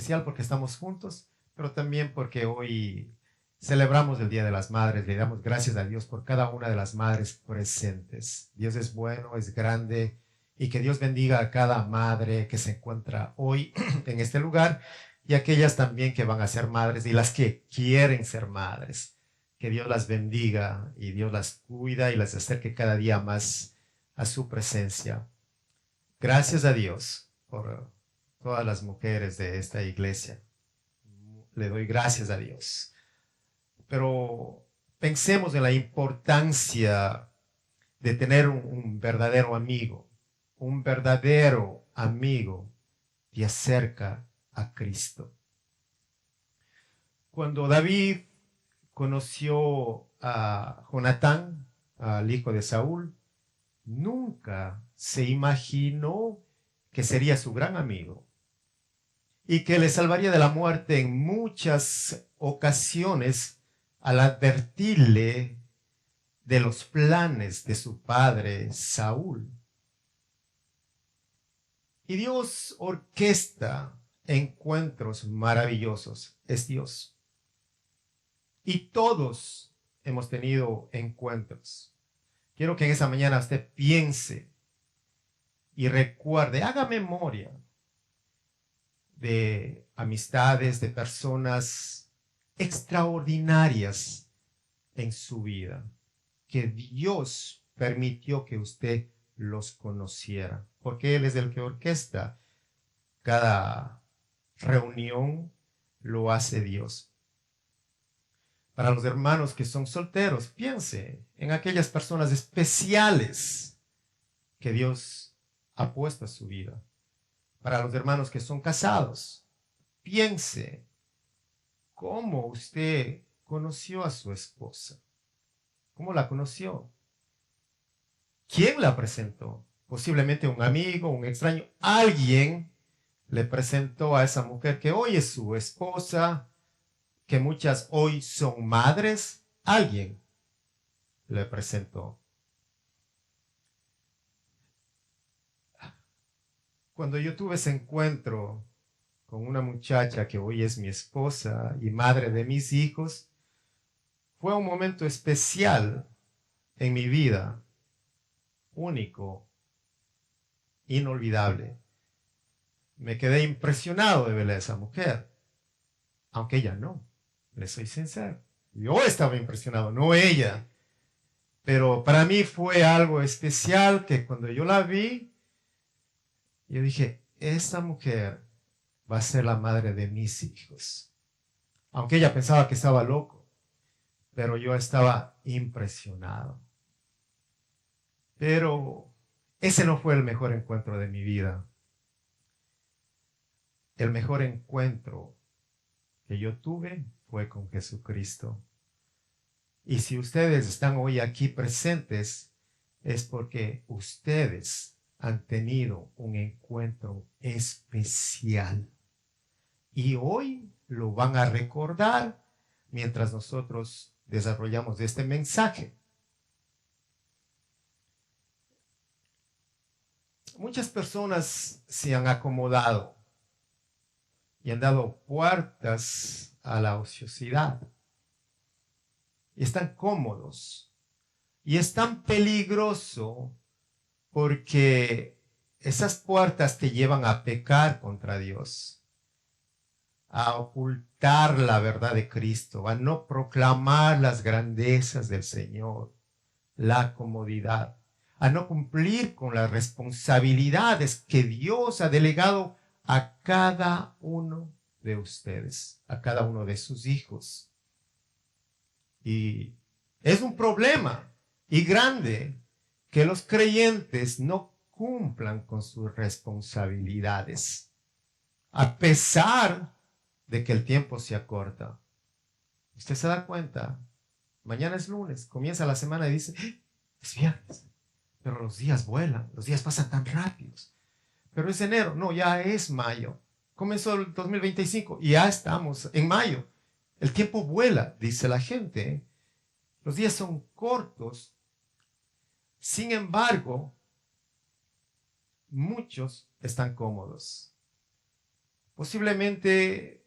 especial porque estamos juntos, pero también porque hoy celebramos el Día de las Madres. Le damos gracias a Dios por cada una de las madres presentes. Dios es bueno, es grande, y que Dios bendiga a cada madre que se encuentra hoy en este lugar, y aquellas también que van a ser madres y las que quieren ser madres. Que Dios las bendiga y Dios las cuida y las acerque cada día más a su presencia. Gracias a Dios por todas las mujeres de esta iglesia. Le doy gracias a Dios. Pero pensemos en la importancia de tener un verdadero amigo. Un verdadero amigo te acerca a Cristo. Cuando David conoció a Jonatán, al hijo de Saúl, nunca se imaginó que sería su gran amigo y que le salvaría de la muerte en muchas ocasiones al advertirle de los planes de su padre Saúl. Y Dios orquesta encuentros maravillosos. Es Dios. Y todos hemos tenido encuentros. Quiero que en esa mañana usted piense y recuerde, haga memoria de amistades, de personas extraordinarias en su vida, que Dios permitió que usted los conociera, porque Él es el que orquesta cada reunión, lo hace Dios. Para los hermanos que son solteros, piense en aquellas personas especiales que Dios ha puesto a su vida. Para los hermanos que son casados, piense cómo usted conoció a su esposa. ¿Cómo la conoció? ¿Quién la presentó? Posiblemente un amigo, un extraño. Alguien le presentó a esa mujer que hoy es su esposa, que muchas hoy son madres. Alguien le presentó. Cuando yo tuve ese encuentro con una muchacha que hoy es mi esposa y madre de mis hijos, fue un momento especial en mi vida, único, inolvidable. Me quedé impresionado de ver a esa mujer, aunque ella no, le soy sincero. Yo estaba impresionado, no ella. Pero para mí fue algo especial que cuando yo la vi, yo dije, esta mujer va a ser la madre de mis hijos. Aunque ella pensaba que estaba loco, pero yo estaba impresionado. Pero ese no fue el mejor encuentro de mi vida. El mejor encuentro que yo tuve fue con Jesucristo. Y si ustedes están hoy aquí presentes, es porque ustedes han tenido un encuentro especial. Y hoy lo van a recordar mientras nosotros desarrollamos este mensaje. Muchas personas se han acomodado y han dado puertas a la ociosidad. Y están cómodos. Y es tan peligroso porque esas puertas te llevan a pecar contra Dios, a ocultar la verdad de Cristo, a no proclamar las grandezas del Señor, la comodidad, a no cumplir con las responsabilidades que Dios ha delegado a cada uno de ustedes, a cada uno de sus hijos. Y es un problema y grande que los creyentes no cumplan con sus responsabilidades, a pesar de que el tiempo se acorta. Usted se da cuenta, mañana es lunes, comienza la semana y dice, es viernes, pero los días vuelan, los días pasan tan rápidos. Pero es enero, no, ya es mayo. Comenzó el 2025 y ya estamos en mayo. El tiempo vuela, dice la gente. Los días son cortos. Sin embargo, muchos están cómodos. Posiblemente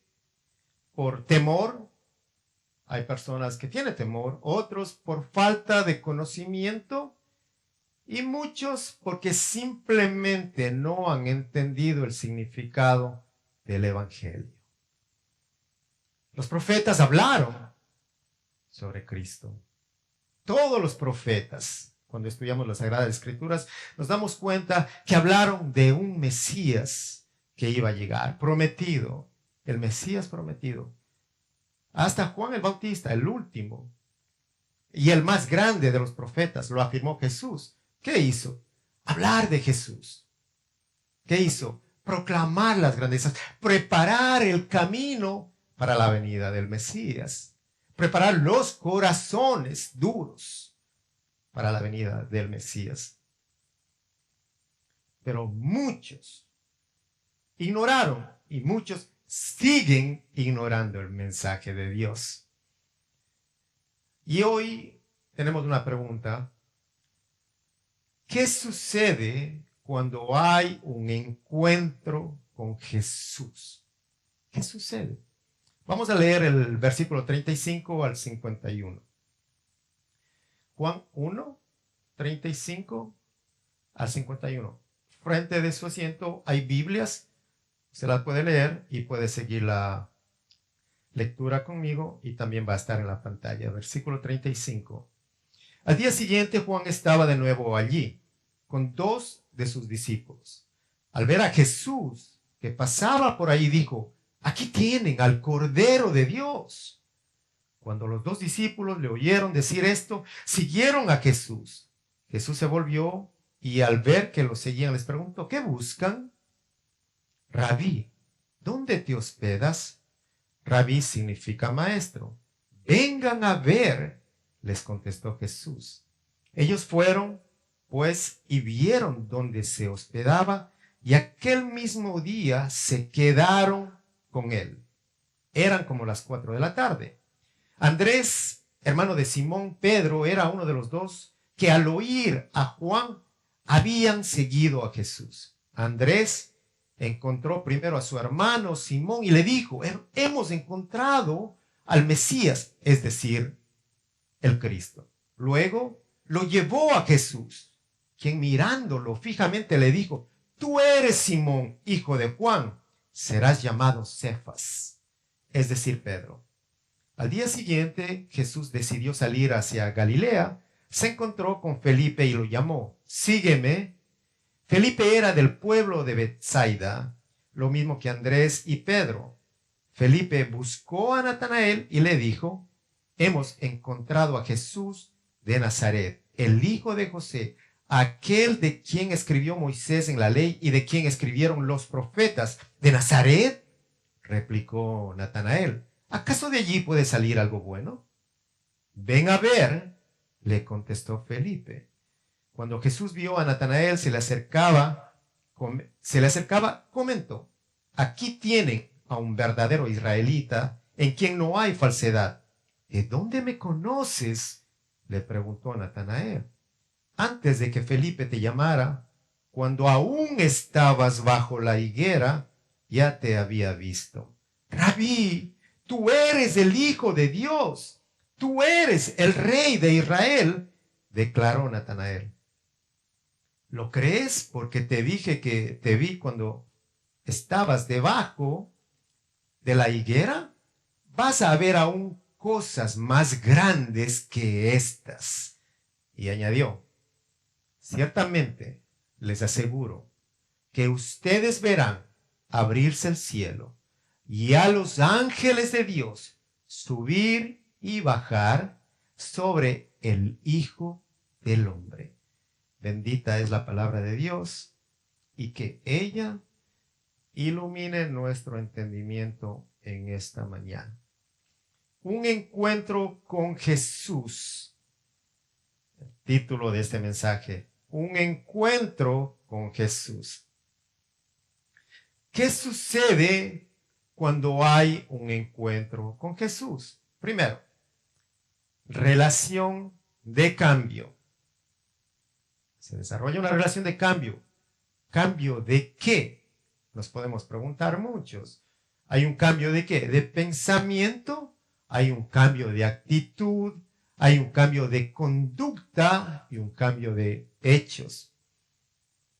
por temor, hay personas que tienen temor, otros por falta de conocimiento y muchos porque simplemente no han entendido el significado del Evangelio. Los profetas hablaron sobre Cristo. Todos los profetas, cuando estudiamos las Sagradas Escrituras, nos damos cuenta que hablaron de un Mesías que iba a llegar, prometido, el Mesías prometido. Hasta Juan el Bautista, el último y el más grande de los profetas, lo afirmó Jesús. ¿Qué hizo? Hablar de Jesús. ¿Qué hizo? Proclamar las grandezas, preparar el camino para la venida del Mesías, preparar los corazones duros para la venida del Mesías. Pero muchos ignoraron y muchos siguen ignorando el mensaje de Dios. Y hoy tenemos una pregunta. ¿Qué sucede cuando hay un encuentro con Jesús? ¿Qué sucede? Vamos a leer el versículo 35 al 51. Juan 1, 35 al 51. Frente de su asiento hay Biblias. Se las puede leer y puede seguir la lectura conmigo y también va a estar en la pantalla. Versículo 35. Al día siguiente Juan estaba de nuevo allí con 2 de sus discípulos. Al ver a Jesús que pasaba por ahí, dijo: aquí tienen al Cordero de Dios. Cuando los 2 discípulos le oyeron decir esto, siguieron a Jesús. Jesús se volvió y al ver que los seguían les preguntó: ¿qué buscan? Rabí, ¿dónde te hospedas? Rabí significa maestro. Vengan a ver, les contestó Jesús. Ellos fueron, pues, y vieron dónde se hospedaba, y aquel mismo día se quedaron con él. Eran como las 4 de la tarde. Andrés, hermano de Simón Pedro, era uno de los 2 que al oír a Juan habían seguido a Jesús. Andrés encontró primero a su hermano Simón y le dijo: hemos encontrado al Mesías, es decir, el Cristo. Luego lo llevó a Jesús, quien mirándolo fijamente le dijo: tú eres Simón, hijo de Juan, serás llamado Cefas, es decir, Pedro. Al día siguiente Jesús decidió salir hacia Galilea, se encontró con Felipe y lo llamó: sígueme. Felipe era del pueblo de Betsaida, lo mismo que Andrés y Pedro. Felipe buscó a Natanael y le dijo: hemos encontrado a Jesús de Nazaret, el hijo de José, aquel de quien escribió Moisés en la ley y de quien escribieron los profetas. ¿De Nazaret?, replicó Natanael. ¿Acaso de allí puede salir algo bueno? Ven a ver, le contestó Felipe. Cuando Jesús vio a Natanael se le acercaba, comentó: aquí tienen a un verdadero israelita en quien no hay falsedad. ¿De dónde me conoces?, le preguntó Natanael. Antes de que Felipe te llamara, cuando aún estabas bajo la higuera, ya te había visto. Rabí, tú eres el Hijo de Dios, tú eres el Rey de Israel, declaró Natanael. ¿Lo crees porque te dije que te vi cuando estabas debajo de la higuera? Vas a ver aún cosas más grandes que estas. Y añadió: ciertamente les aseguro que ustedes verán abrirse el cielo y a los ángeles de Dios subir y bajar sobre el Hijo del Hombre. Bendita es la palabra de Dios y que ella ilumine nuestro entendimiento en esta mañana. Un encuentro con Jesús. El título de este mensaje: un encuentro con Jesús. ¿Qué sucede cuando hay un encuentro con Jesús? Primero, relación de cambio. Se desarrolla una relación de cambio. ¿Cambio de qué? Nos podemos preguntar muchos. ¿Hay un cambio de qué? De pensamiento, hay un cambio de actitud, hay un cambio de conducta y un cambio de hechos.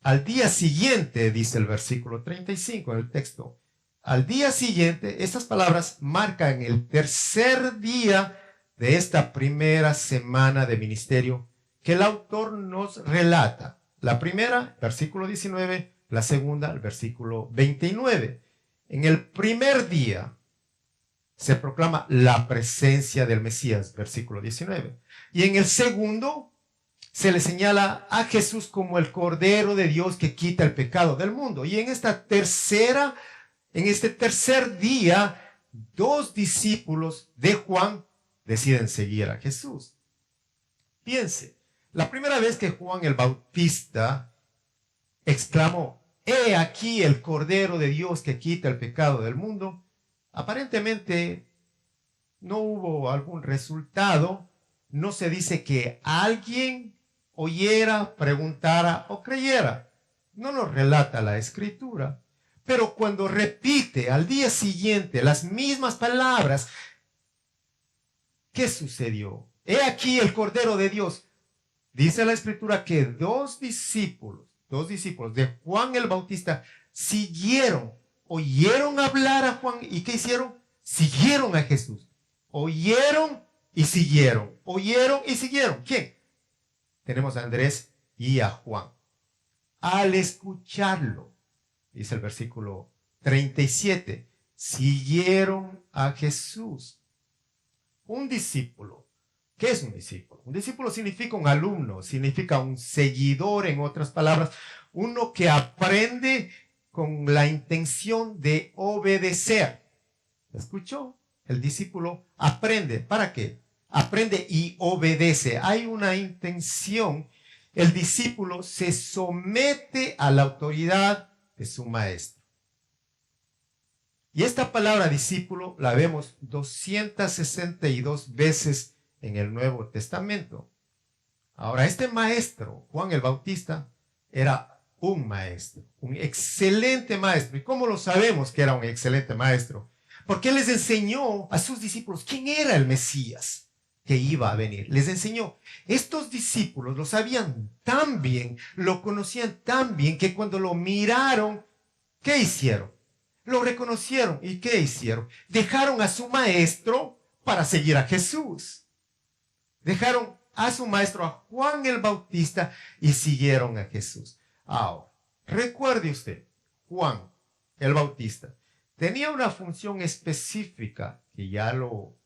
Al día siguiente, dice el versículo 35 en el texto, al día siguiente, estas palabras marcan el tercer día de esta primera semana de ministerio que el autor nos relata. La primera, versículo 19, la segunda, el versículo 29. En el primer día se proclama la presencia del Mesías, versículo 19. Y en el segundo se le señala a Jesús como el Cordero de Dios que quita el pecado del mundo. Y en este tercer día, 2 discípulos de Juan deciden seguir a Jesús. Piense, la primera vez que Juan el Bautista exclamó, «He aquí el Cordero de Dios que quita el pecado del mundo», aparentemente no hubo algún resultado. No se dice que alguien oyera, preguntara o creyera. No nos relata la Escritura. Pero cuando repite al día siguiente las mismas palabras, ¿qué sucedió? He aquí el Cordero de Dios. Dice la Escritura que dos discípulos de Juan el Bautista oyeron hablar a Juan. ¿Y qué hicieron? Siguieron a Jesús. Oyeron y siguieron. Oyeron y siguieron. ¿Quién? Tenemos a Andrés y a Juan. Al escucharlo, dice el versículo 37, siguieron a Jesús. Un discípulo. ¿Qué es un discípulo? Un discípulo significa un alumno, significa un seguidor, en otras palabras, uno que aprende con la intención de obedecer. ¿Escuchó? El discípulo aprende. ¿Para qué? Aprende y obedece. Hay una intención. El discípulo se somete a la autoridad de su maestro. Y esta palabra discípulo la vemos 262 veces en el Nuevo Testamento. Ahora, este maestro, Juan el Bautista, era un maestro, un excelente maestro. ¿Y cómo lo sabemos que era un excelente maestro? Porque él les enseñó a sus discípulos quién era el Mesías que iba a venir. Les enseñó. Estos discípulos lo sabían tan bien, lo conocían tan bien, que cuando lo miraron, ¿qué hicieron? Lo reconocieron. ¿Y qué hicieron? Dejaron a su maestro para seguir a Jesús. Dejaron a su maestro, a Juan el Bautista, y siguieron a Jesús. Ahora, recuerde usted, Juan el Bautista tenía una función específica, que ya lo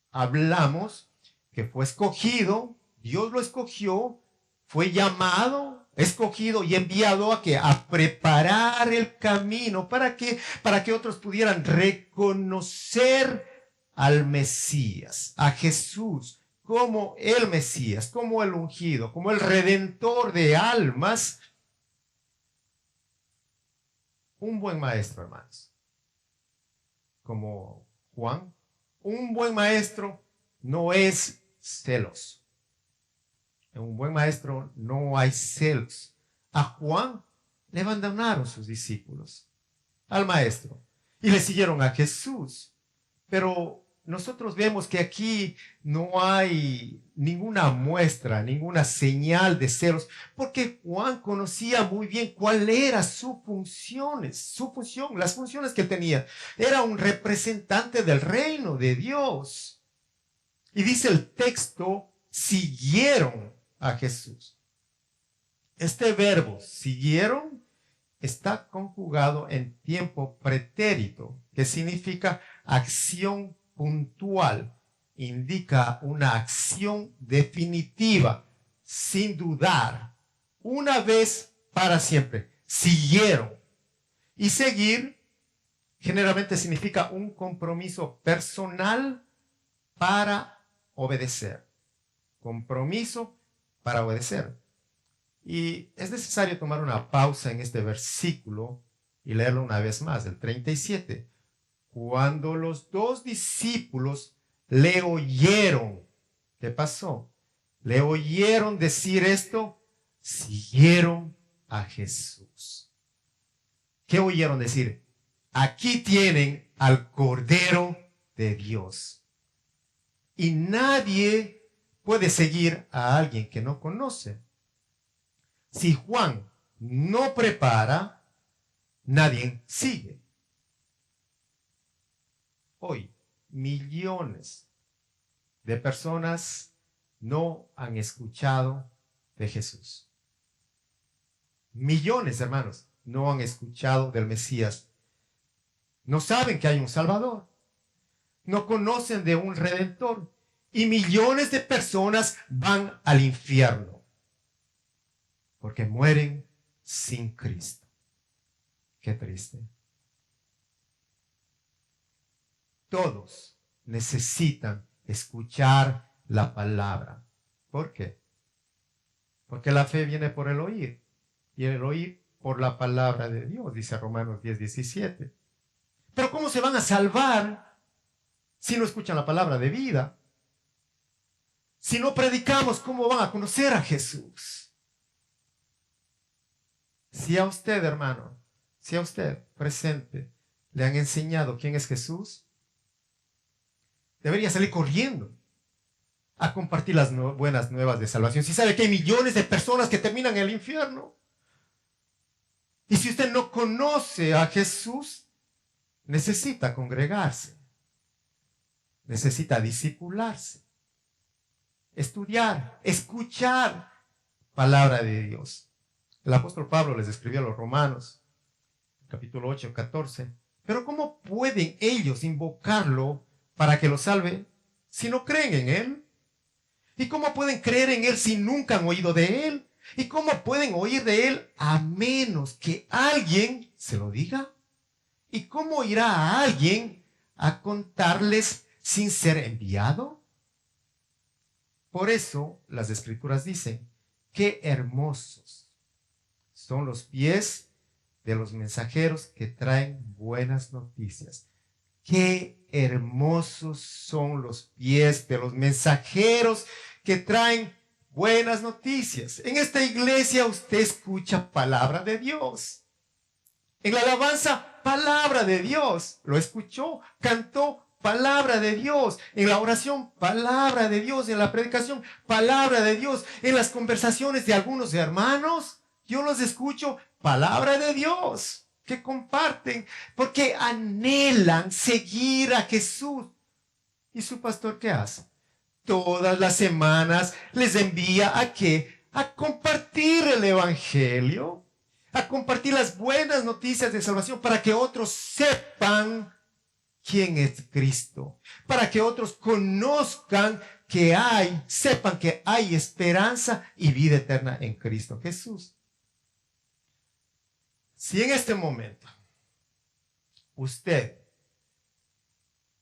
hablamos, que fue escogido, Dios lo escogió, fue llamado, escogido y enviado a preparar el camino para que otros pudieran reconocer al Mesías, a Jesús, como el Mesías, como el ungido, como el redentor de almas. Un buen maestro, hermanos, como Juan, un buen maestro no es celoso. En un buen maestro no hay celos. A Juan le abandonaron sus discípulos, al maestro, y le siguieron a Jesús. Pero nosotros vemos que aquí no hay ninguna muestra, ninguna señal de celos, porque Juan conocía muy bien cuál era su función, las funciones que tenía. Era un representante del reino de Dios. Y dice el texto, siguieron a Jesús. Este verbo, siguieron, está conjugado en tiempo pretérito, que significa acción puntual. Indica una acción definitiva, sin dudar, una vez para siempre. Siguieron. Y seguir generalmente significa un compromiso personal para obedecer. Compromiso para obedecer. Y es necesario tomar una pausa en este versículo y leerlo una vez más, el 37. Cuando los dos discípulos le oyeron, ¿qué pasó? Le oyeron decir esto, siguieron a Jesús. ¿Qué oyeron decir? Aquí tienen al Cordero de Dios. Y nadie puede seguir a alguien que no conoce. Si Juan no prepara, nadie sigue. Hoy, millones de personas no han escuchado de Jesús. Millones, hermanos, no han escuchado del Mesías. No saben que hay un Salvador. No conocen de un Redentor. Y millones de personas van al infierno porque mueren sin Cristo. Qué triste. Todos necesitan escuchar la palabra. ¿Por qué? Porque la fe viene por el oír, y el oír por la palabra de Dios, dice Romanos 10:17. Pero ¿cómo se van a salvar si no escuchan la palabra de vida? Si no predicamos, ¿cómo van a conocer a Jesús? Si a usted, hermano, si a usted presente le han enseñado quién es Jesús, debería salir corriendo a compartir las buenas nuevas de salvación. Si sabe que hay millones de personas que terminan en el infierno. Y si usted no conoce a Jesús, necesita congregarse. Necesita discipularse. Estudiar, escuchar palabra de Dios. El apóstol Pablo les escribió a los romanos, capítulo 8, 14. Pero ¿cómo pueden ellos invocarlo para que los salve si no creen en Él? ¿Y cómo pueden creer en Él si nunca han oído de Él? ¿Y cómo pueden oír de Él a menos que alguien se lo diga? ¿Y cómo irá a alguien a contarles sin ser enviado? Por eso las Escrituras dicen, qué hermosos son los pies de los mensajeros que traen buenas noticias. Qué hermosos son los pies de los mensajeros que traen buenas noticias. En esta iglesia usted escucha palabra de Dios. En la alabanza, palabra de Dios. Lo escuchó, cantó, palabra de Dios. En la oración, palabra de Dios. En la predicación, palabra de Dios. En las conversaciones de algunos hermanos, yo los escucho, palabra de Dios. Que comparten, porque anhelan seguir a Jesús. ¿Y su pastor qué hace? Todas las semanas les envía ¿a qué? A compartir el evangelio, a compartir las buenas noticias de salvación para que otros sepan quién es Cristo, para que otros conozcan que sepan que hay esperanza y vida eterna en Cristo Jesús. Si en este momento usted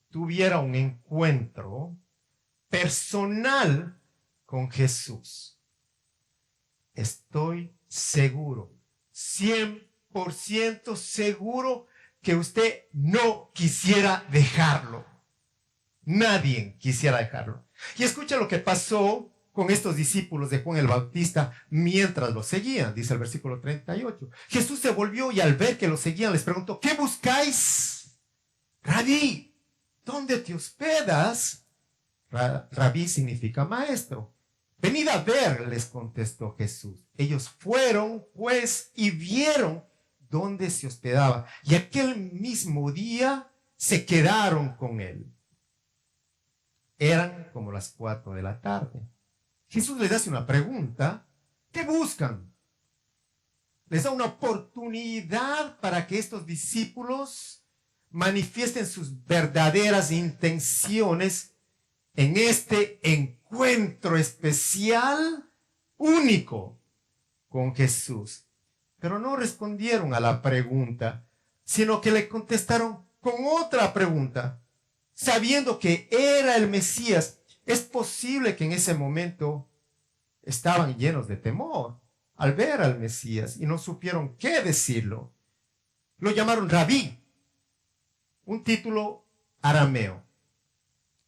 tuviera un encuentro personal con Jesús, estoy seguro, 100% seguro que usted no quisiera dejarlo. Nadie quisiera dejarlo. Y escucha lo que pasó con estos discípulos de Juan el Bautista mientras lo seguían, dice el versículo 38. Jesús se volvió y al ver que lo seguían les preguntó, ¿qué buscáis? Rabí, ¿dónde te hospedas? Rabí significa maestro. Venid a ver, les contestó Jesús. Ellos fueron, pues, y vieron dónde se hospedaba. Y aquel mismo día se quedaron con él. Eran como las 4 de la tarde. Jesús les hace una pregunta. ¿Qué buscan? Les da una oportunidad para que estos discípulos manifiesten sus verdaderas intenciones en este encuentro especial, único, con Jesús. Pero no respondieron a la pregunta, sino que le contestaron con otra pregunta. Sabiendo que era el Mesías, es posible que en ese momento estaban llenos de temor al ver al Mesías y no supieron qué decirlo. Lo llamaron Rabí, un título arameo,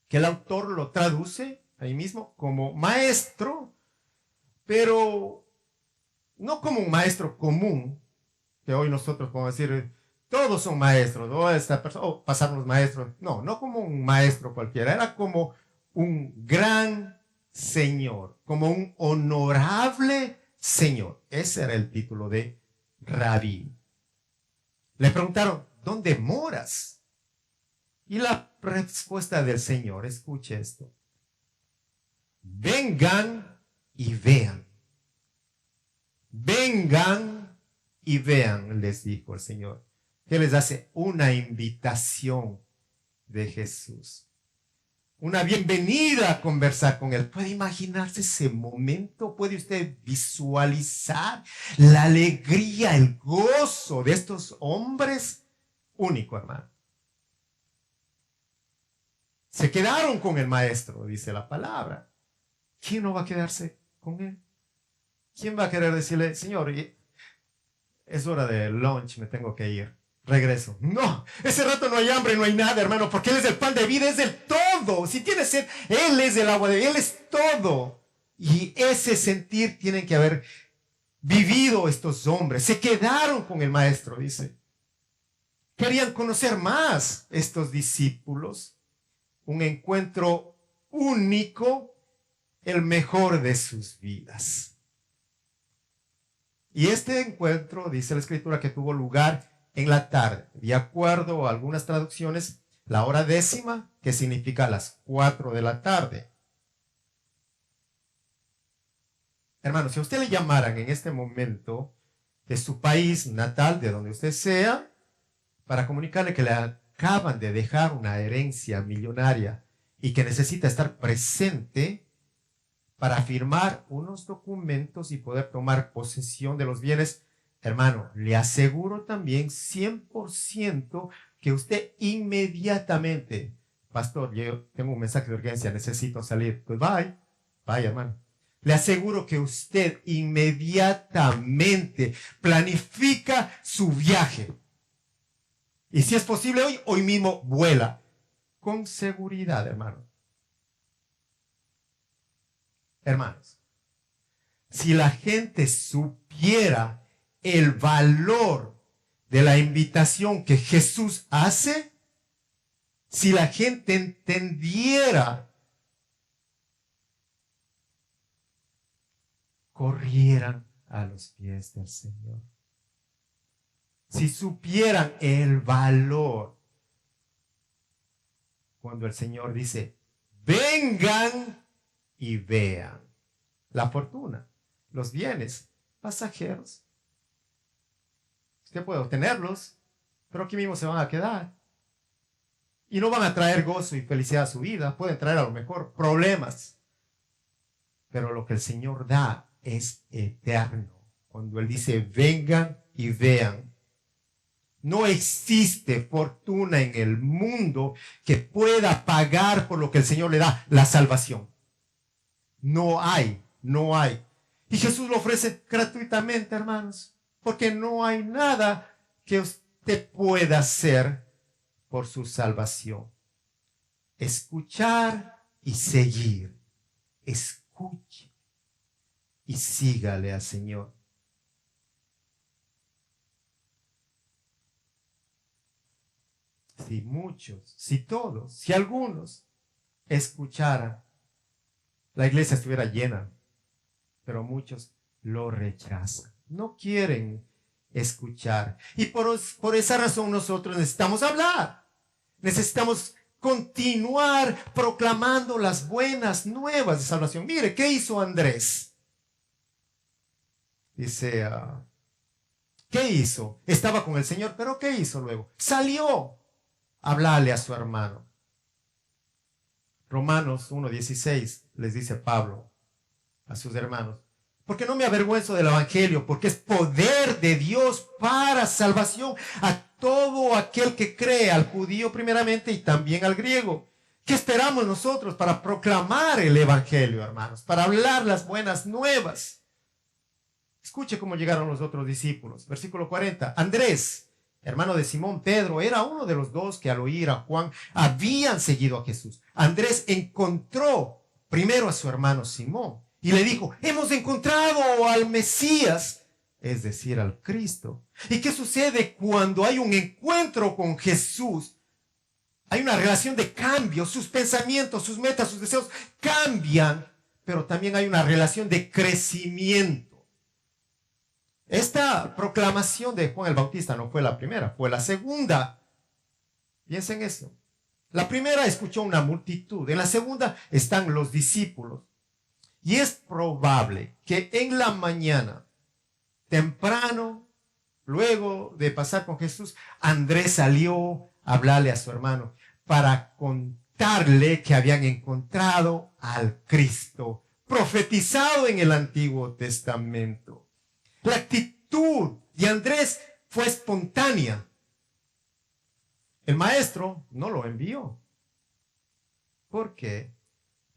que el autor lo traduce ahí mismo como maestro, pero no como un maestro común, que hoy nosotros podemos decir, todos son maestros, o esta persona, o pasaron los maestros. No, no como un maestro cualquiera, era como un gran señor, como un honorable señor. Ese era el título de rabí. Le preguntaron, ¿dónde moras? Y la respuesta del Señor, escuche esto. Vengan y vean. Vengan y vean, les dijo el Señor. Que les hace una invitación de Jesús. Una bienvenida a conversar con Él. ¿Puede imaginarse ese momento? ¿Puede usted visualizar la alegría, el gozo de estos hombres? Único, hermano. Se quedaron con el maestro, dice la palabra. ¿Quién no va a quedarse con él? ¿Quién va a querer decirle, Señor, es hora de lunch, me tengo que ir, regreso? No, ese rato no hay hambre, no hay nada, hermano, porque Él es el pan de vida, es el todo. Si tienes sed, Él es el agua de vida, Él es todo. Y ese sentir tienen que haber vivido estos hombres. Se quedaron con el maestro, dice. Querían conocer más estos discípulos. Un encuentro único, el mejor de sus vidas. Y este encuentro, dice la Escritura, que tuvo lugar en la tarde. De acuerdo a algunas traducciones, la hora décima, que significa las 4 de la tarde. Hermano, si a usted le llamaran en este momento de su país natal, de donde usted sea, para comunicarle que le acaban de dejar una herencia millonaria y que necesita estar presente para firmar unos documentos y poder tomar posesión de los bienes, hermano, le aseguro también 100% que usted inmediatamente, pastor, yo tengo un mensaje de urgencia, necesito salir, pues bye, hermano. Le aseguro que usted inmediatamente planifica su viaje. Y si es posible hoy mismo vuela. Con seguridad, hermano. Hermanos, si la gente supiera el valor de la invitación que Jesús hace, si la gente entendiera, corrieran a los pies del Señor. Si supieran el valor, cuando el Señor dice, vengan y vean la fortuna, los bienes pasajeros. Usted puede obtenerlos, pero aquí mismo se van a quedar. Y no van a traer gozo y felicidad a su vida, pueden traer a lo mejor problemas. Pero lo que el Señor da es eterno. Cuando Él dice, vengan y vean. No existe fortuna en el mundo que pueda pagar por lo que el Señor le da, la salvación. No hay. Y Jesús lo ofrece gratuitamente, hermanos, porque no hay nada que usted pueda hacer por su salvación. Escuchar y seguir. Escuche y sígale al Señor. Si muchos, si todos, si algunos escucharan, la iglesia estuviera llena, pero muchos lo rechazan. No quieren escuchar. Y por esa razón nosotros necesitamos hablar. Necesitamos continuar proclamando las buenas nuevas de salvación. Mire, ¿qué hizo Andrés? Dice, ¿qué hizo? Estaba con el Señor, pero ¿qué hizo luego? Salió a hablarle a su hermano. Romanos 1:16 les dice Pablo a sus hermanos, porque no me avergüenzo del evangelio, porque es poder de Dios para salvación a todo aquel que cree, al judío primeramente y también al griego. ¿Qué esperamos nosotros para proclamar el evangelio, hermanos? Para hablar las buenas nuevas. Escuche cómo llegaron los otros discípulos. Versículo 40. Andrés, hermano de Simón Pedro, era uno de los dos que al oír a Juan habían seguido a Jesús. Andrés encontró primero a su hermano Simón y le dijo, hemos encontrado al Mesías. es decir, al Cristo. ¿Y qué sucede cuando hay un encuentro con Jesús? Hay una relación de cambio, sus pensamientos, sus metas, sus deseos cambian, pero también hay una relación de crecimiento. Esta proclamación de Juan el Bautista no fue la primera, fue la segunda. Piensen en eso. La primera escuchó una multitud, en la segunda están los discípulos. Y es probable que en la mañana, temprano, luego de pasar con Jesús, Andrés salió a hablarle a su hermano para contarle que habían encontrado al Cristo profetizado en el Antiguo Testamento. La actitud de Andrés fue espontánea. El maestro no lo envió. ¿Por qué?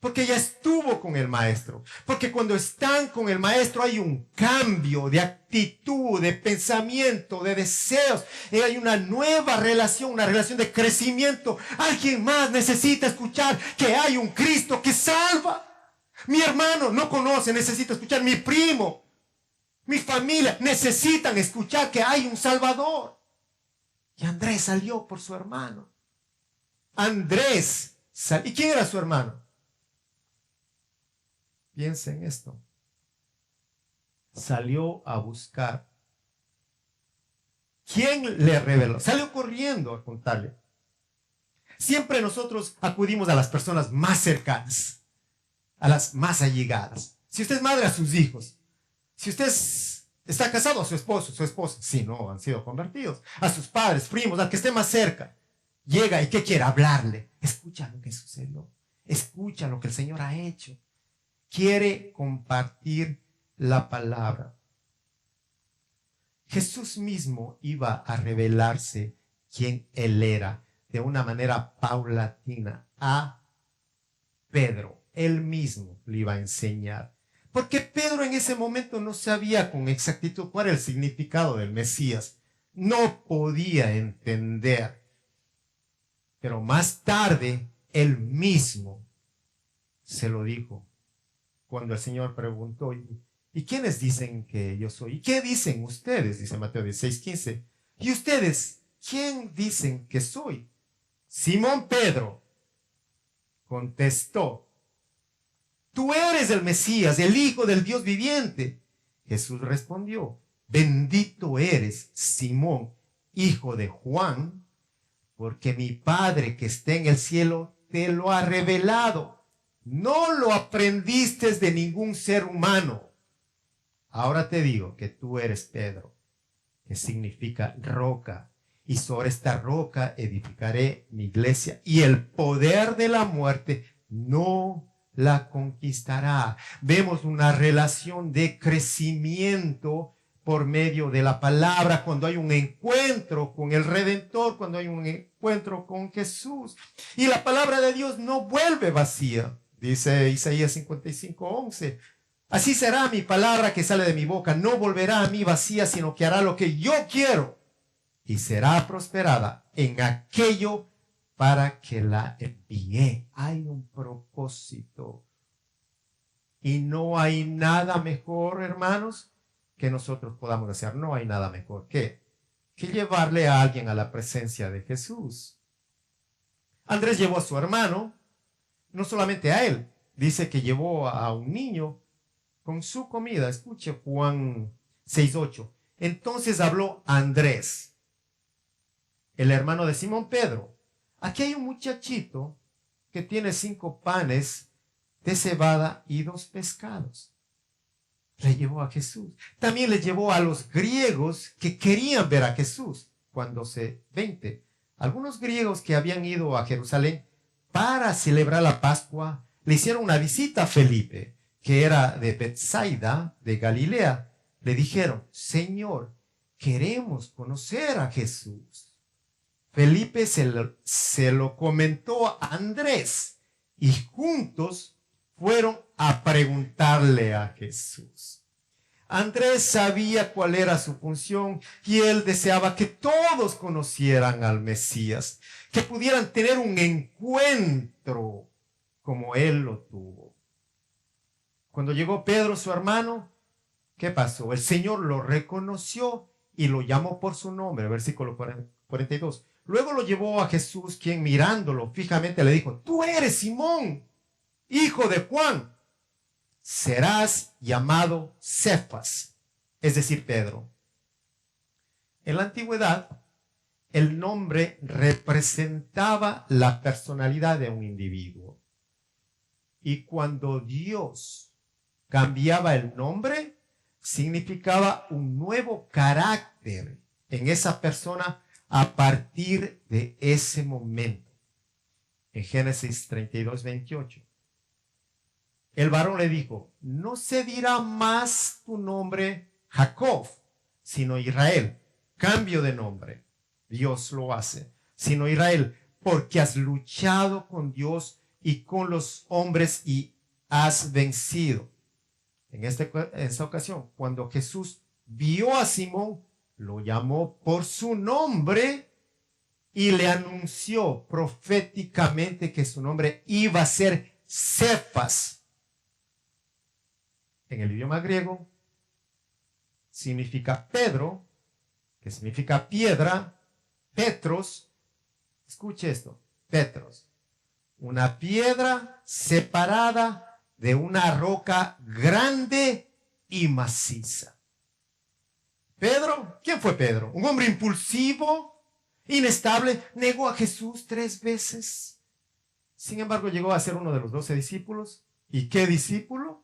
Porque ya estuvo con el maestro. Porque cuando están con el maestro hay un cambio de actitud, de pensamiento, de deseos. Y hay una nueva relación, una relación de crecimiento. Alguien más necesita escuchar que hay un Cristo que salva. Mi hermano no conoce, necesita escuchar. Mi primo, mi familia necesitan escuchar que hay un Salvador. Y Andrés salió por su hermano. Andrés salió. ¿Y quién era su hermano? Piensen en esto. Salió a buscar. ¿Quién le reveló? Salió corriendo a contarle. Siempre nosotros acudimos a las personas más cercanas, a las más allegadas. Si usted es madre, a sus hijos. Si usted está casado, a su esposo, su esposa. Si no, han sido convertidos. A sus padres, primos, al que esté más cerca. Llega y ¿qué quiere? Hablarle. Escucha lo que sucedió. Escucha lo que el Señor ha hecho. Quiere compartir la palabra. Jesús mismo iba a revelarse quién Él era de una manera paulatina a Pedro. Él mismo le iba a enseñar. Porque Pedro en ese momento no sabía con exactitud cuál era el significado del Mesías. No podía entender. Pero más tarde, él mismo se lo dijo. Cuando el Señor preguntó, ¿y quiénes dicen que yo soy? ¿Y qué dicen ustedes? Dice Mateo 16:15. ¿Y ustedes quién dicen que soy? Simón Pedro contestó, tú eres el Mesías, el Hijo del Dios viviente. Jesús respondió, bendito eres, Simón, hijo de Juan, porque mi Padre que está en el cielo te lo ha revelado. No lo aprendiste de ningún ser humano. Ahora te digo que tú eres Pedro, que significa roca, y sobre esta roca edificaré mi iglesia, y el poder de la muerte no la conquistará. Vemos una relación de crecimiento por medio de la palabra, cuando hay un encuentro con el Redentor, cuando hay un encuentro con Jesús. Y la palabra de Dios no vuelve vacía. Dice Isaías 55:11. Así será mi palabra que sale de mi boca. No volverá a mí vacía, sino que hará lo que yo quiero. Y será prosperada en aquello para que la envié. Hay un propósito. Y no hay nada mejor, hermanos, que nosotros podamos hacer. No hay nada mejor que llevarle a alguien a la presencia de Jesús. Andrés llevó a su hermano. No solamente a él, dice que llevó a un niño con su comida. Escuche Juan 6:8. Entonces habló Andrés, el hermano de Simón Pedro. Aquí hay un muchachito que tiene 5 panes de cebada y 2 pescados. Le llevó a Jesús. También le llevó a los griegos que querían ver a Jesús. Juan 12:20. Algunos griegos que habían ido a Jerusalén para celebrar la Pascua, le hicieron una visita a Felipe, que era de Betsaida, de Galilea. Le dijeron, Señor, queremos conocer a Jesús. Felipe se lo comentó a Andrés y juntos fueron a preguntarle a Jesús. Andrés sabía cuál era su función y él deseaba que todos conocieran al Mesías, que pudieran tener un encuentro como él lo tuvo. Cuando llegó Pedro, su hermano, ¿Qué pasó? El Señor lo reconoció y lo llamó por su nombre, versículo 42. Luego lo llevó a Jesús, quien mirándolo fijamente le dijo, tú eres Simón, hijo de Juan, serás llamado Cefas, es decir, Pedro. En la antigüedad, el nombre representaba la personalidad de un individuo. Y cuando Dios cambiaba el nombre, significaba un nuevo carácter en esa persona a partir de ese momento. En Génesis 32, 28. El varón le dijo, no se dirá más tu nombre Jacob, sino Israel. Cambio de nombre. Dios lo hace. Sino Israel, porque has luchado con Dios y con los hombres y has vencido. En esta ocasión, cuando Jesús vio a Simón, lo llamó por su nombre y le anunció proféticamente que su nombre iba a ser Cefas. En el idioma griego significa Pedro, que significa piedra, Petros. Escuche esto, Petros, una piedra separada de una roca grande y maciza. Pedro, ¿quién fue Pedro? Un hombre impulsivo, inestable, negó a Jesús 3 veces. Sin embargo, llegó a ser uno de los 12 discípulos. ¿Y qué discípulo?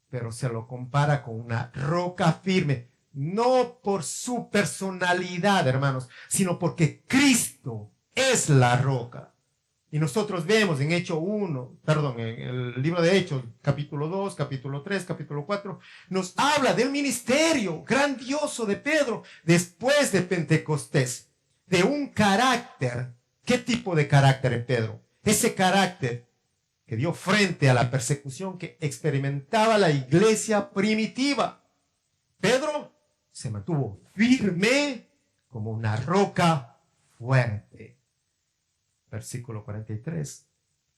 Pero se lo compara con una roca firme, no por su personalidad, hermanos, sino porque Cristo es la roca. Y nosotros vemos en en el libro de Hechos, capítulo 2, capítulo 3, capítulo 4, nos habla del ministerio grandioso de Pedro después de Pentecostés, de un carácter. ¿Qué tipo de carácter en Pedro? Ese carácter que dio frente a la persecución que experimentaba la iglesia primitiva. Pedro se mantuvo firme como una roca fuerte. Versículo 43.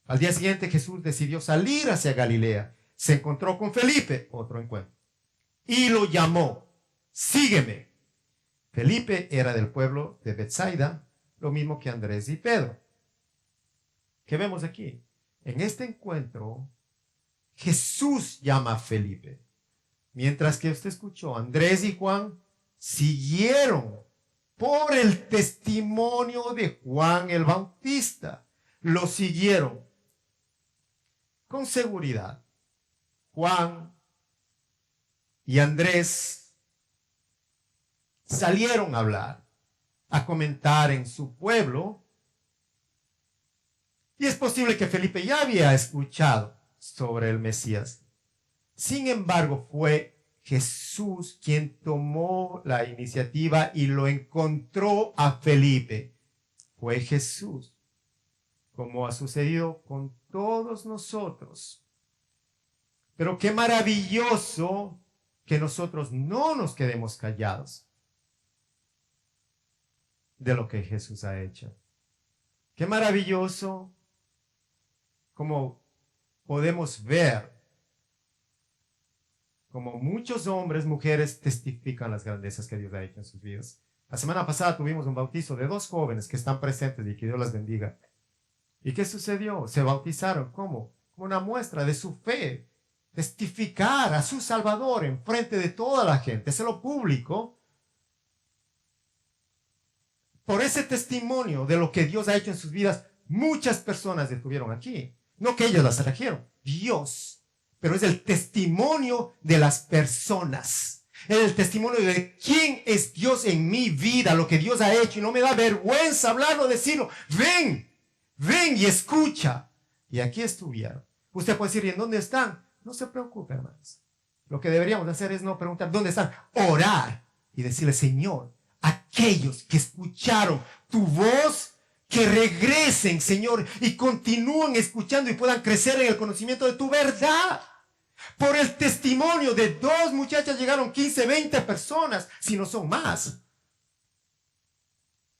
Al día siguiente Jesús decidió salir hacia Galilea. Se encontró con Felipe, otro encuentro, y lo llamó, sígueme. Felipe era del pueblo de Betsaida, lo mismo que Andrés y Pedro. ¿Qué vemos aquí? En este encuentro, Jesús llama a Felipe. Mientras que usted escuchó, Andrés y Juan siguieron por el testimonio de Juan el Bautista. Lo siguieron con seguridad. Juan y Andrés salieron a hablar, a comentar en su pueblo. Y es posible que Felipe ya había escuchado sobre el Mesías. Sin embargo, fue Jesús quien tomó la iniciativa y lo encontró a Felipe. Fue Jesús, como ha sucedido con todos nosotros. Pero qué maravilloso que nosotros no nos quedemos callados de lo que Jesús ha hecho. Qué maravilloso como podemos ver como muchos hombres, mujeres testifican las grandezas que Dios ha hecho en sus vidas. La semana pasada tuvimos un bautizo de 2 jóvenes que están presentes y que Dios las bendiga. ¿Y qué sucedió? Se bautizaron. ¿Cómo? Como una muestra de su fe. Testificar a su Salvador en frente de toda la gente, hacerlo público. Por ese testimonio de lo que Dios ha hecho en sus vidas, muchas personas estuvieron aquí. No que ellos las trajeron, Dios. Pero es el testimonio de las personas. Es el testimonio de quién es Dios en mi vida, lo que Dios ha hecho. Y no me da vergüenza hablarlo, decirlo. Ven, ven y escucha. Y aquí estuvieron. Usted puede decir, ¿y en dónde están? No se preocupe, hermanos. Lo que deberíamos hacer es no preguntar, ¿dónde están? Orar y decirle, Señor, aquellos que escucharon tu voz, que regresen, Señor, y continúen escuchando y puedan crecer en el conocimiento de tu verdad. Por el testimonio de 2 muchachas llegaron 15, 20 personas, si no son más.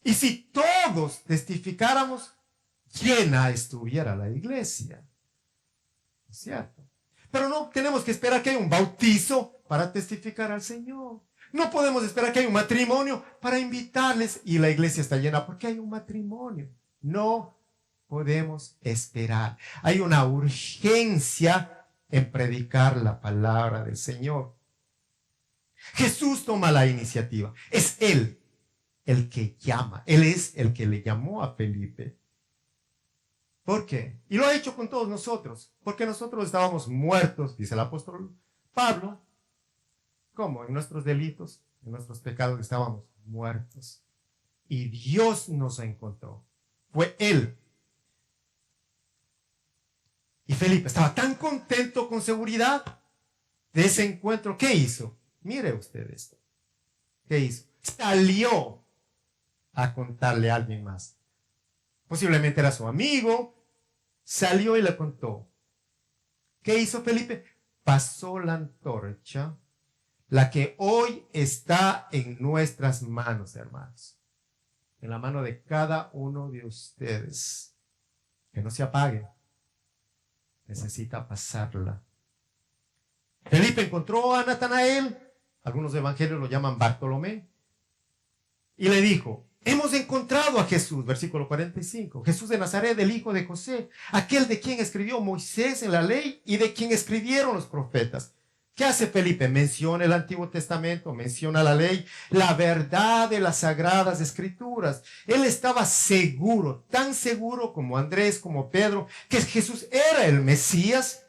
Y si todos testificáramos, llena estuviera la iglesia. ¿Es cierto? Pero no tenemos que esperar que haya un bautizo para testificar al Señor. No podemos esperar que haya un matrimonio para invitarles y la iglesia está llena porque hay un matrimonio. No podemos esperar. Hay una urgencia en predicar la palabra del Señor. Jesús toma la iniciativa. Es Él el que llama. Él es el que le llamó a Felipe. ¿Por qué? Y lo ha hecho con todos nosotros. Porque nosotros estábamos muertos, dice el apóstol Pablo. ¿Cómo? En nuestros delitos, en nuestros pecados estábamos muertos. Y Dios nos encontró. Fue Él. Y Felipe estaba tan contento, con seguridad de ese encuentro. ¿Qué hizo? Mire usted esto. ¿Qué hizo? Salió a contarle a alguien más. Posiblemente era su amigo. Salió y le contó. ¿Qué hizo Felipe? Pasó la antorcha, la que hoy está en nuestras manos, hermanos. En la mano de cada uno de ustedes. Que no se apague. Necesita pasarla. Felipe encontró a Natanael. Algunos evangelios lo llaman Bartolomé. Y le dijo, hemos encontrado a Jesús, versículo 45. Jesús de Nazaret, el hijo de José. Aquel de quien escribió Moisés en la ley y de quien escribieron los profetas. ¿Qué hace Felipe? Menciona el Antiguo Testamento, menciona la ley, la verdad de las Sagradas Escrituras. Él estaba seguro, tan seguro como Andrés, como Pedro, que Jesús era el Mesías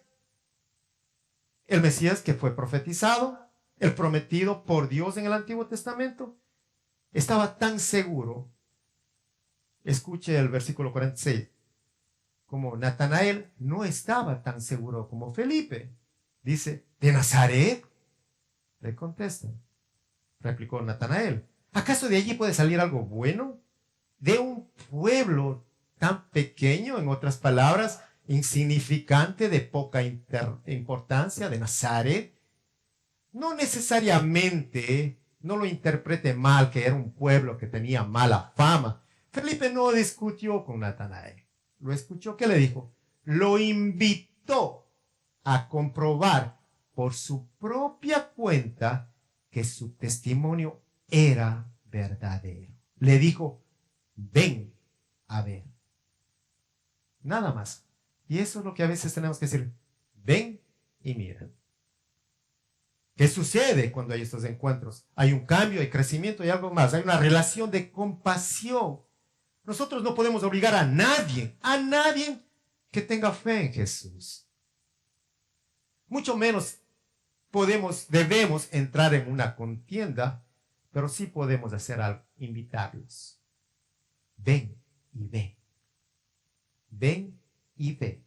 que fue profetizado, el prometido por Dios en el Antiguo Testamento. Estaba tan seguro, escuche el versículo 46, como Natanael no estaba tan seguro como Felipe. Dice, ¿de Nazaret? Le contesta. Replicó Natanael, ¿acaso de allí puede salir algo bueno? ¿De un pueblo tan pequeño, en otras palabras, insignificante, de poca importancia, de Nazaret? No necesariamente, no lo interprete mal, que era un pueblo que tenía mala fama. Felipe no discutió con Natanael. Lo escuchó, ¿qué le dijo? Lo invitó a comprobar por su propia cuenta que su testimonio era verdadero. Le dijo, ven a ver. Nada más. Y eso es lo que a veces tenemos que decir. Ven y mira. ¿Qué sucede cuando hay estos encuentros? Hay un cambio, hay crecimiento y algo más. Hay una relación de compasión. Nosotros no podemos obligar a nadie que tenga fe en Jesús. Mucho menos debemos entrar en una contienda, pero sí podemos hacer algo, invitarlos. Ven y ve. Ven y ve.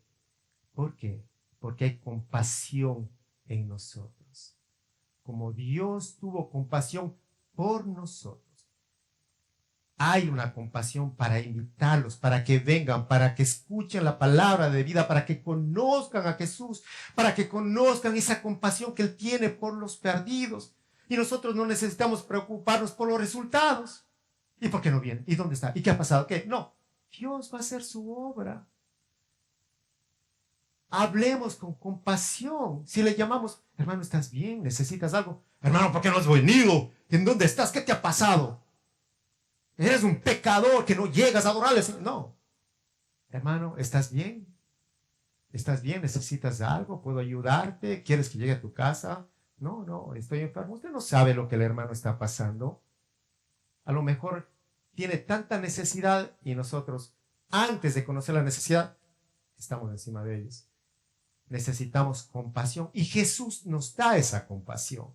¿Por qué? Porque hay compasión en nosotros. Como Dios tuvo compasión por nosotros, hay una compasión para invitarlos, para que vengan, para que escuchen la palabra de vida, para que conozcan a Jesús, para que conozcan esa compasión que Él tiene por los perdidos. Y nosotros no necesitamos preocuparnos por los resultados. ¿Y por qué no viene? ¿Y dónde está? ¿Y qué ha pasado? ¿Qué? No, Dios va a hacer su obra. Hablemos con compasión. Si le llamamos, hermano, ¿estás bien? ¿Necesitas algo? Hermano, ¿por qué no has venido? ¿En dónde estás? ¿Qué te ha pasado? Eres un pecador que no llegas a adorarle. No. Hermano, ¿estás bien? ¿Estás bien? ¿Necesitas algo? ¿Puedo ayudarte? ¿Quieres que llegue a tu casa? No, estoy enfermo. Usted no sabe lo que el hermano está pasando. A lo mejor tiene tanta necesidad y nosotros, antes de conocer la necesidad, estamos encima de ellos. Necesitamos compasión y Jesús nos da esa compasión.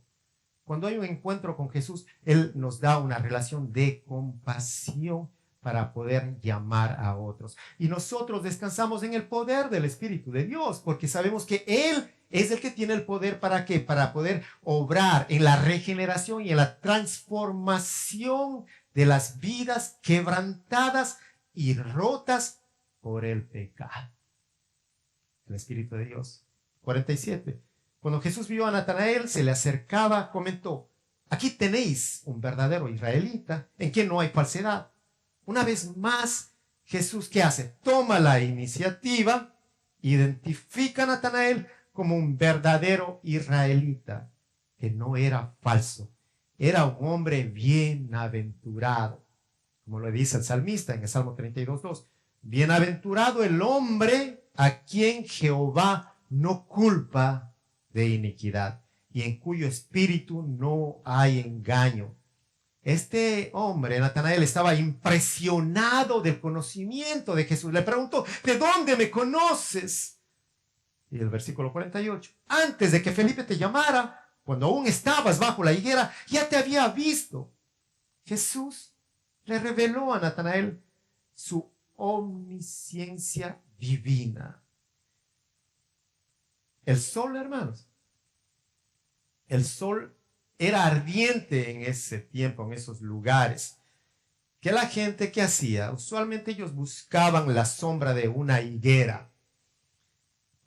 Cuando hay un encuentro con Jesús, Él nos da una relación de compasión para poder llamar a otros. Y nosotros descansamos en el poder del Espíritu de Dios, porque sabemos que Él es el que tiene el poder. ¿Para qué? Para poder obrar en la regeneración y en la transformación de las vidas quebrantadas y rotas por el pecado. El Espíritu de Dios. 47. Cuando Jesús vio a Natanael, se le acercaba, comentó, aquí tenéis un verdadero israelita, en quien no hay falsedad. Una vez más, Jesús, ¿qué hace? Toma la iniciativa, identifica a Natanael como un verdadero israelita, que no era falso. Era un hombre bienaventurado, como lo dice el salmista en el Salmo 32:2. Bienaventurado el hombre a quien Jehová no culpa de iniquidad y en cuyo espíritu no hay engaño. Este hombre, Natanael, estaba impresionado del conocimiento de Jesús. Le preguntó, ¿de dónde me conoces? Y el versículo 48, antes de que Felipe te llamara, cuando aún estabas bajo la higuera, ya te había visto. Jesús le reveló a Natanael su omnisciencia divina. El sol, hermanos, el sol era ardiente en ese tiempo, en esos lugares. ¿Qué la gente que hacía? Usualmente ellos buscaban la sombra de una higuera.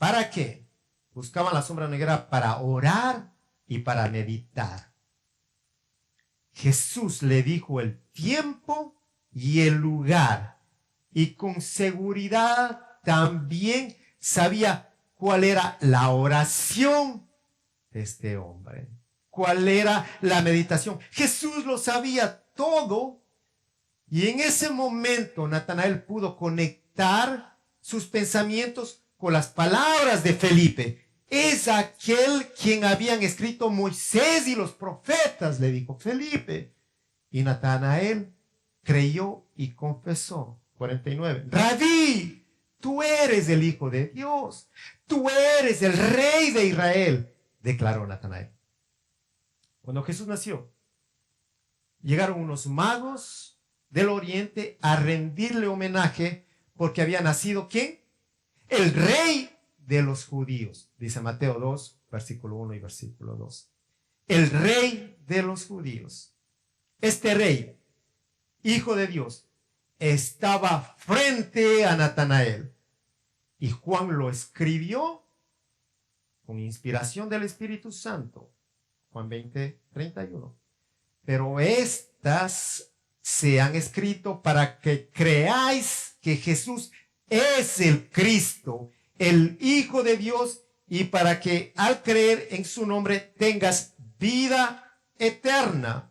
¿Para qué? Buscaban la sombra de una higuera para orar y para meditar. Jesús le dijo el tiempo y el lugar, y con seguridad también sabía cuál era la oración de este hombre, cuál era la meditación. Jesús lo sabía todo, y en ese momento Natanael pudo conectar sus pensamientos con las palabras de Felipe. Es aquel quien habían escrito Moisés y los profetas, le dijo Felipe. Y Natanael creyó y confesó. 49. Rabí, tú eres el Hijo de Dios. Tú eres el Rey de Israel, declaró Natanael. Cuando Jesús nació, llegaron unos magos del oriente a rendirle homenaje porque había nacido, ¿quién? El Rey de los judíos, dice Mateo 2, versículo 1 y versículo 2. El Rey de los judíos. Este Rey, Hijo de Dios, estaba frente a Natanael. Y Juan lo escribió con inspiración del Espíritu Santo. Juan 20:31. Pero estas se han escrito para que creáis que Jesús es el Cristo, el Hijo de Dios, y para que al creer en su nombre tengas vida eterna.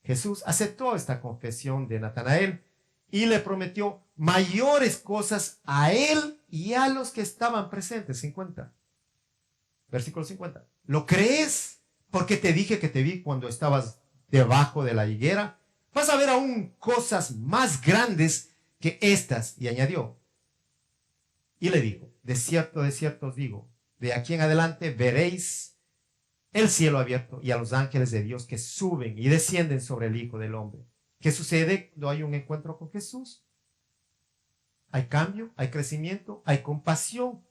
Jesús aceptó esta confesión de Natanael y le prometió mayores cosas a él y a los que estaban presentes. 50. Versículo 50. ¿Lo crees? Porque te dije que te vi cuando estabas debajo de la higuera. Vas a ver aún cosas más grandes que estas. Y añadió. Y le dijo, de cierto os digo, de aquí en adelante veréis el cielo abierto y a los ángeles de Dios que suben y descienden sobre el Hijo del Hombre. ¿Qué sucede cuando hay un encuentro con Jesús? Hay cambio, hay crecimiento, hay compasión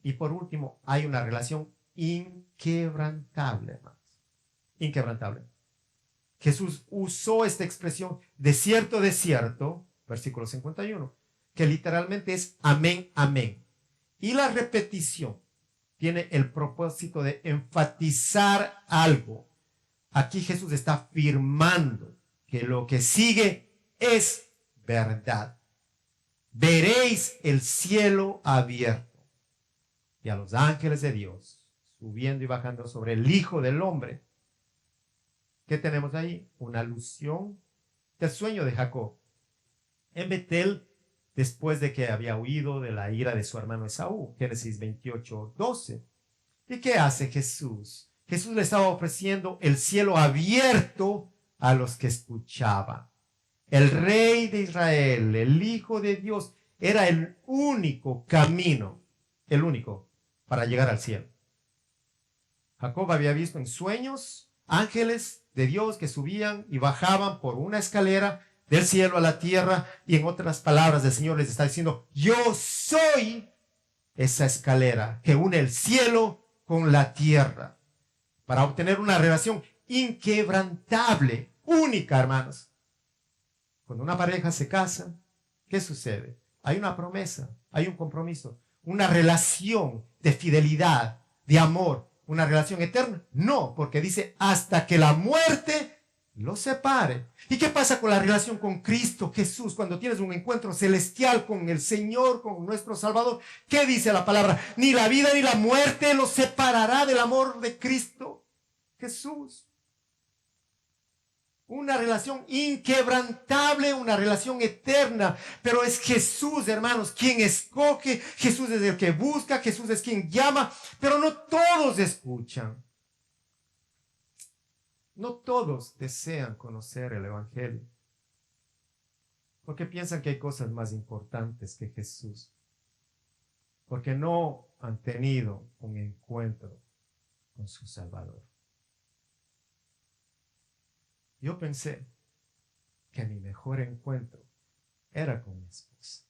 y por último hay una relación inquebrantable, hermanos. Inquebrantable. Jesús usó esta expresión de cierto, versículo 51, que literalmente es amén, amén. Y la repetición tiene el propósito de enfatizar algo. Aquí Jesús está afirmando que lo que sigue es verdad. Veréis el cielo abierto y a los ángeles de Dios subiendo y bajando sobre el Hijo del Hombre. ¿Qué tenemos ahí? Una alusión del sueño de Jacob en Betel, después de que había huido de la ira de su hermano Esaú. Génesis 28:12. ¿Y qué hace Jesús? Jesús le estaba ofreciendo el cielo abierto a los que escuchaban. El Rey de Israel, el Hijo de Dios, era el único camino, el único, para llegar al cielo. Jacob había visto en sueños ángeles de Dios que subían y bajaban por una escalera del cielo a la tierra, y en otras palabras el Señor les está diciendo, yo soy esa escalera que une el cielo con la tierra, para obtener una relación inquebrantable, única, hermanos. Cuando una pareja se casa, ¿qué sucede? Hay una promesa, hay un compromiso, una relación de fidelidad, de amor, una relación eterna. No, porque dice, hasta que la muerte lo separe. ¿Y qué pasa con la relación con Cristo Jesús? Cuando tienes un encuentro celestial con el Señor, con nuestro Salvador, ¿qué dice la palabra? Ni la vida ni la muerte los separará del amor de Cristo Jesús. Una relación inquebrantable, una relación eterna. Pero es Jesús, hermanos, quien escoge. Jesús es el que busca. Jesús es quien llama. Pero no todos escuchan. No todos desean conocer el Evangelio. Porque piensan que hay cosas más importantes que Jesús. Porque no han tenido un encuentro con su Salvador. Yo pensé que mi mejor encuentro era con mi esposa.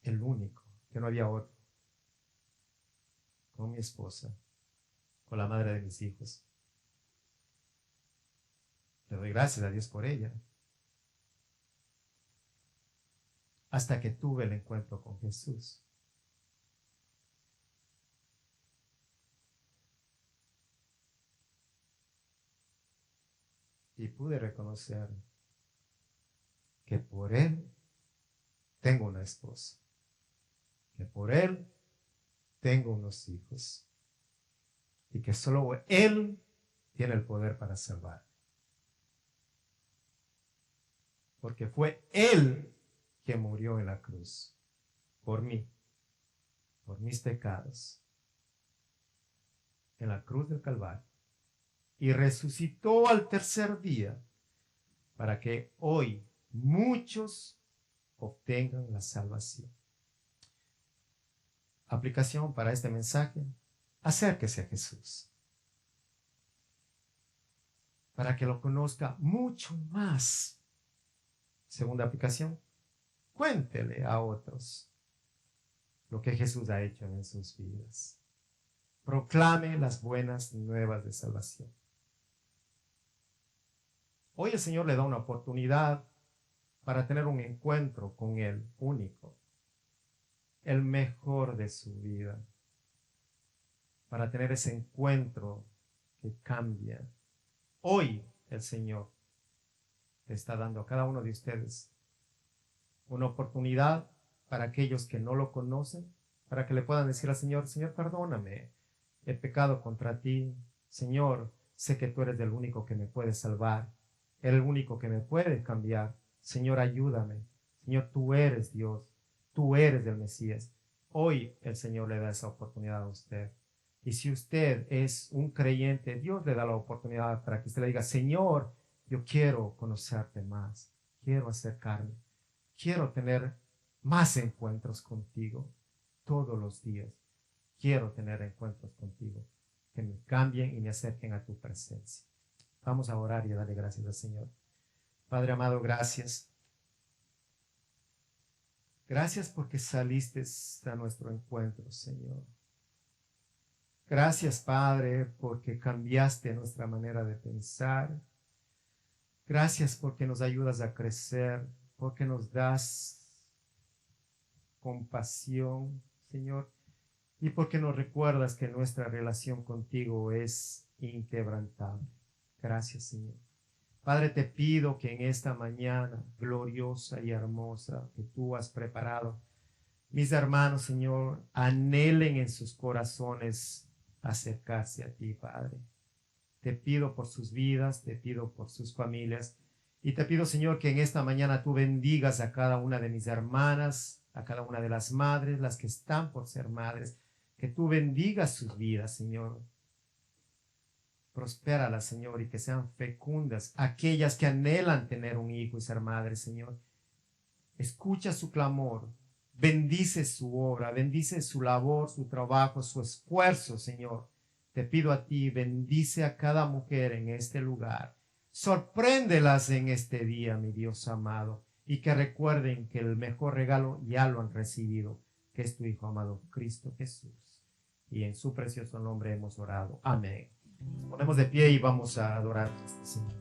El único, que no había otro. Con mi esposa, con la madre de mis hijos. Le doy gracias a Dios por ella. Hasta que tuve el encuentro con Jesús. Y pude reconocer que por Él tengo una esposa. Que por Él tengo unos hijos. Y que solo Él tiene el poder para salvar. Porque fue Él que murió en la cruz. Por mí. Por mis pecados. En la cruz del Calvario. Y resucitó al tercer día para que hoy muchos obtengan la salvación. Aplicación para este mensaje: acérquese a Jesús para que lo conozca mucho más. Segunda aplicación: cuéntele a otros lo que Jesús ha hecho en sus vidas. Proclame las buenas nuevas de salvación. Hoy el Señor le da una oportunidad para tener un encuentro con Él único, el mejor de su vida, para tener ese encuentro que cambia. Hoy el Señor le está dando a cada uno de ustedes una oportunidad para aquellos que no lo conocen, para que le puedan decir al Señor: Señor, perdóname, he pecado contra ti. Señor, sé que tú eres el único que me puede salvar, el único que me puede cambiar. Señor, ayúdame. Señor, tú eres Dios, tú eres el Mesías. Hoy el Señor le da esa oportunidad a usted. Y si usted es un creyente, Dios le da la oportunidad para que usted le diga: Señor, yo quiero conocerte más, quiero acercarme, quiero tener más encuentros contigo todos los días. Quiero tener encuentros contigo que me cambien y me acerquen a tu presencia. Vamos a orar y a darle gracias al Señor. Padre amado, gracias. Gracias porque saliste a nuestro encuentro, Señor. Gracias, Padre, porque cambiaste nuestra manera de pensar. Gracias porque nos ayudas a crecer, porque nos das compasión, Señor, y porque nos recuerdas que nuestra relación contigo es inquebrantable. Gracias, Señor. Padre, te pido que en esta mañana gloriosa y hermosa que tú has preparado, mis hermanos, Señor, anhelen en sus corazones acercarse a ti, Padre. Te pido por sus vidas, te pido por sus familias, y te pido, Señor, que en esta mañana tú bendigas a cada una de mis hermanas, a cada una de las madres, las que están por ser madres, que tú bendigas sus vidas, Señor. Prospéralas, Señor, y que sean fecundas aquellas que anhelan tener un hijo y ser madres, Señor. Escucha su clamor, bendice su obra, bendice su labor, su trabajo, su esfuerzo, Señor. Te pido a ti, bendice a cada mujer en este lugar. Sorpréndelas en este día, mi Dios amado, y que recuerden que el mejor regalo ya lo han recibido, que es tu Hijo amado, Cristo Jesús. Y en su precioso nombre hemos orado. Amén. Ponemos de pie y vamos a adorar a este Señor.